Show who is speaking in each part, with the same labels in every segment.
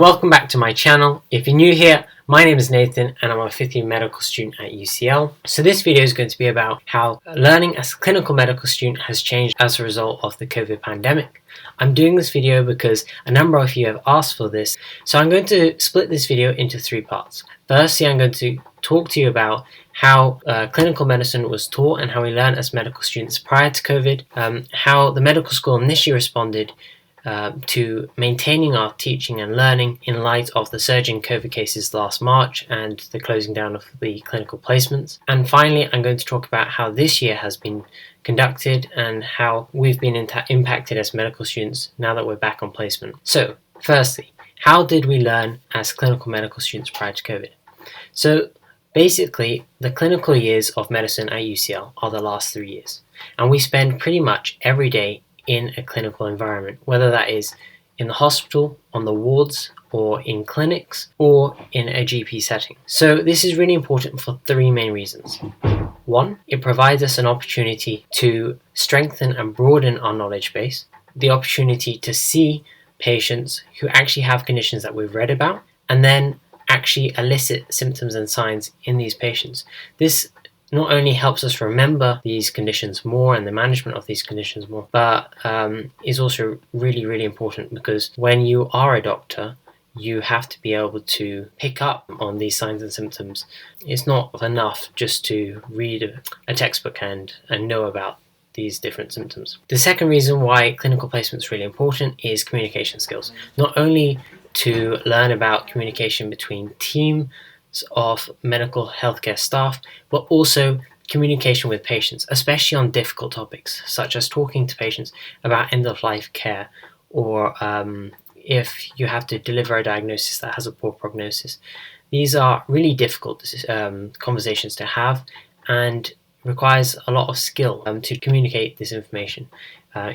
Speaker 1: Welcome back to my channel. If you're new here, my name is Nathan and I'm a 5th year medical student at UCL. So this video is going to be about how learning as a clinical medical student has changed as a result of the COVID pandemic. I'm doing this video because a number of you have asked for this, so I'm going to split this video into 3 parts. Firstly, I'm going to talk to you about how clinical medicine was taught and how we learned as medical students prior to COVID, how the medical school initially responded to maintaining our teaching and learning in light of the surging COVID cases last March and the closing down of the clinical placements. And finally, I'm going to talk about how this year has been conducted and how we've been impacted as medical students now that we're back on placement. So, firstly, how did we learn as clinical medical students prior to COVID? So, basically, the clinical years of medicine at UCL are the last 3 years, and we spend pretty much every day in a clinical environment, whether that is in the hospital, on the wards, or in clinics, or in a GP setting. So this is really important for 3 main reasons. 1, it provides us an opportunity to strengthen and broaden our knowledge base, the opportunity to see patients who actually have conditions that we've read about, and then actually elicit symptoms and signs in these patients. This not only helps us remember these conditions more and the management of these conditions more, but is also really important because when you are a doctor, you have to be able to pick up on these signs and symptoms. It's not enough just to read a textbook and know about these different symptoms. The second reason why clinical placement is really important is communication skills. Not only to learn about communication between teams of medical healthcare staff, but also communication with patients, especially on difficult topics such as talking to patients about end-of-life care, or if you have to deliver a diagnosis that has a poor prognosis. These are really difficult conversations to have and requires a lot of skill to communicate this information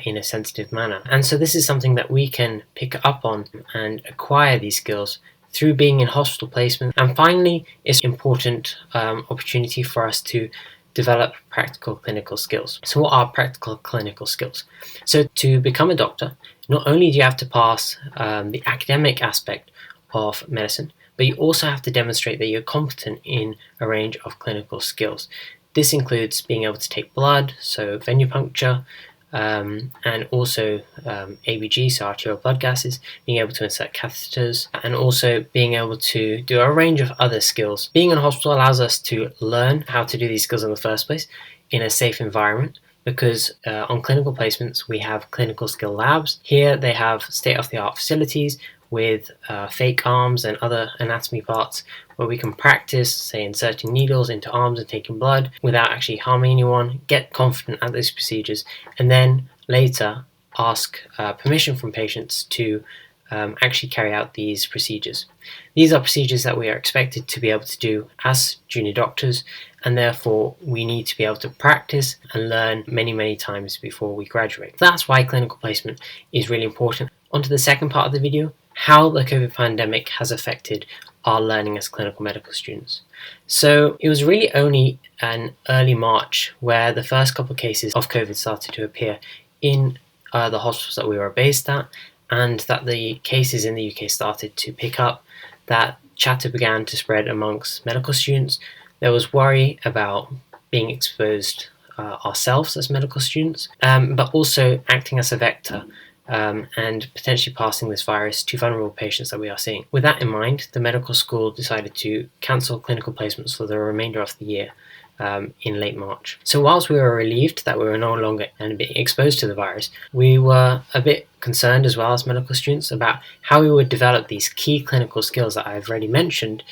Speaker 1: in a sensitive manner. And so this is something that we can pick up on and acquire these skills through being in hospital placement. And finally, it's an important opportunity for us to develop practical clinical skills. So what are practical clinical skills? So to become a doctor, not only do you have to pass the academic aspect of medicine, but you also have to demonstrate that you're competent in a range of clinical skills. This includes being able to take blood, so venipuncture, and also ABG, so arterial blood gases, being able to insert catheters, and also being able to do a range of other skills. Being in a hospital allows us to learn how to do these skills in the first place in a safe environment, because on clinical placements we have clinical skill labs. Here they have state-of-the-art facilities with fake arms and other anatomy parts where we can practice, say, inserting needles into arms and taking blood without actually harming anyone, get confident at those procedures, and then later ask permission from patients to actually carry out these procedures. These are procedures that we are expected to be able to do as junior doctors, and therefore we need to be able to practice and learn many times before we graduate. That's why clinical placement is really important. On to the second part of the video, how the COVID pandemic has affected our learning as clinical medical students. So it was really only in early March where the first couple of cases of COVID started to appear in the hospitals that we were based at, and that the cases in the UK started to pick up, that chatter began to spread amongst medical students. There was worry about being exposed ourselves as medical students, but also acting as a vector and potentially passing this virus to vulnerable patients that we are seeing. With that in mind, the medical school decided to cancel clinical placements for the remainder of the year in late March. So whilst we were relieved that we were no longer being exposed to the virus, we were a bit concerned as well as medical students about how we would develop these key clinical skills that I've already mentioned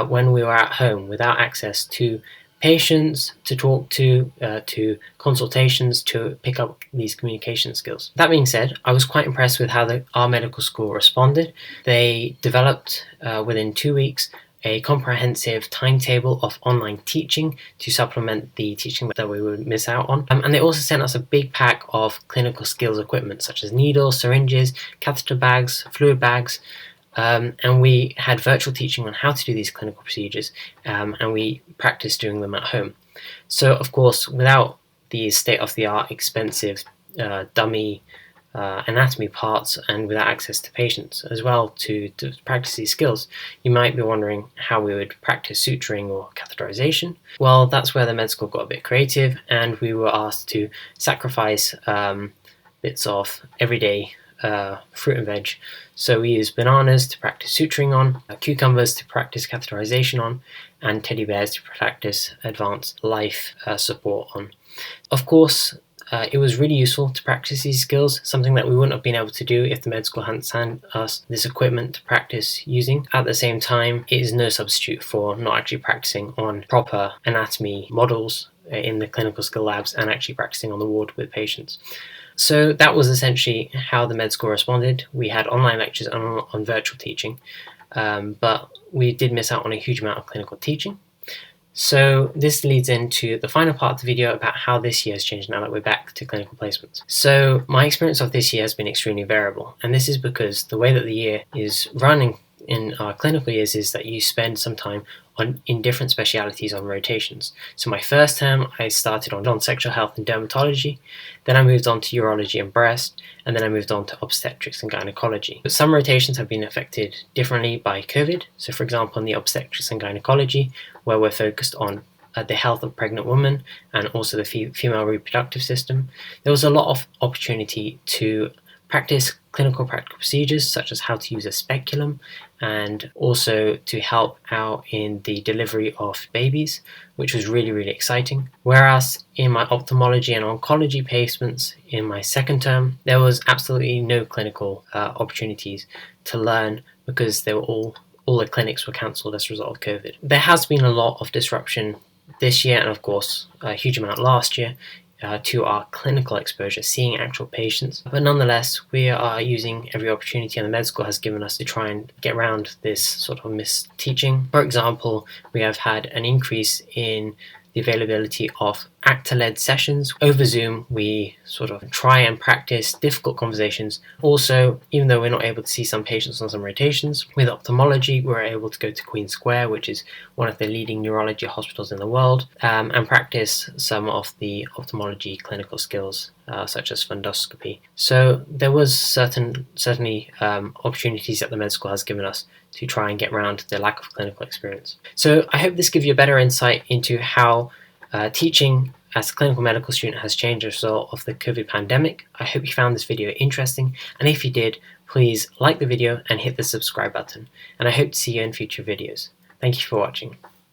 Speaker 1: when we were at home without access to patients to talk to consultations, to pick up these communication skills. That being said, I was quite impressed with how our medical school responded. They developed within 2 weeks a comprehensive timetable of online teaching to supplement the teaching that we would miss out on. And they also sent us a big pack of clinical skills equipment such as needles, syringes, catheter bags, fluid bags, and we had virtual teaching on how to do these clinical procedures, and we practiced doing them at home. So of course, without these state-of-the-art expensive dummy anatomy parts and without access to patients as well to practice these skills. You might be wondering how we would practice suturing or catheterization. Well, that's where the med school got a bit creative, and we were asked to sacrifice bits of everyday fruit and veg. So we used bananas to practice suturing on, cucumbers to practice catheterization on, and teddy bears to practice advanced life support on. Of course, it was really useful to practice these skills, something that we wouldn't have been able to do if the med school hadn't sent us this equipment to practice using. At the same time, it is no substitute for not actually practicing on proper anatomy models in the clinical skill labs and actually practicing on the ward with patients. So that was essentially how the med school responded. We had online lectures on virtual teaching, but we did miss out on a huge amount of clinical teaching. So this leads into the final part of the video about how this year has changed now that we're back to clinical placements. So my experience of this year has been extremely variable, and this is because the way that the year is running in our clinical years is that you spend some time in different specialities on rotations. So my first term I started on sexual health and dermatology, then I moved on to urology and breast, and then I moved on to obstetrics and gynecology. But some rotations have been affected differently by COVID. So for example, in the obstetrics and gynecology, where we're focused on the health of pregnant women and also the female reproductive system, there was a lot of opportunity to practice clinical practical procedures such as how to use a speculum, and also to help out in the delivery of babies, which was really, really exciting. Whereas in my ophthalmology and oncology placements in my second term, there was absolutely no clinical opportunities to learn because they were all the clinics were cancelled as a result of COVID. There has been a lot of disruption this year, and of course a huge amount last year, to our clinical exposure, seeing actual patients. But nonetheless, we are using every opportunity, and the med school has given us to try and get around this sort of missed teaching. For example, we have had an increase in the availability of actor-led sessions. Over Zoom, we sort of try and practice difficult conversations. Also, even though we're not able to see some patients on some rotations, with ophthalmology, we're able to go to Queen Square, which is one of the leading neurology hospitals in the world, and practice some of the ophthalmology clinical skills, such as fundoscopy. So there was certainly opportunities that the med school has given us to try and get around the lack of clinical experience. So I hope this gives you a better insight into how teaching as a clinical medical student has changed as a result of the COVID pandemic. I hope you found this video interesting, and if you did, please like the video and hit the subscribe button, and I hope to see you in future videos. Thank you for watching.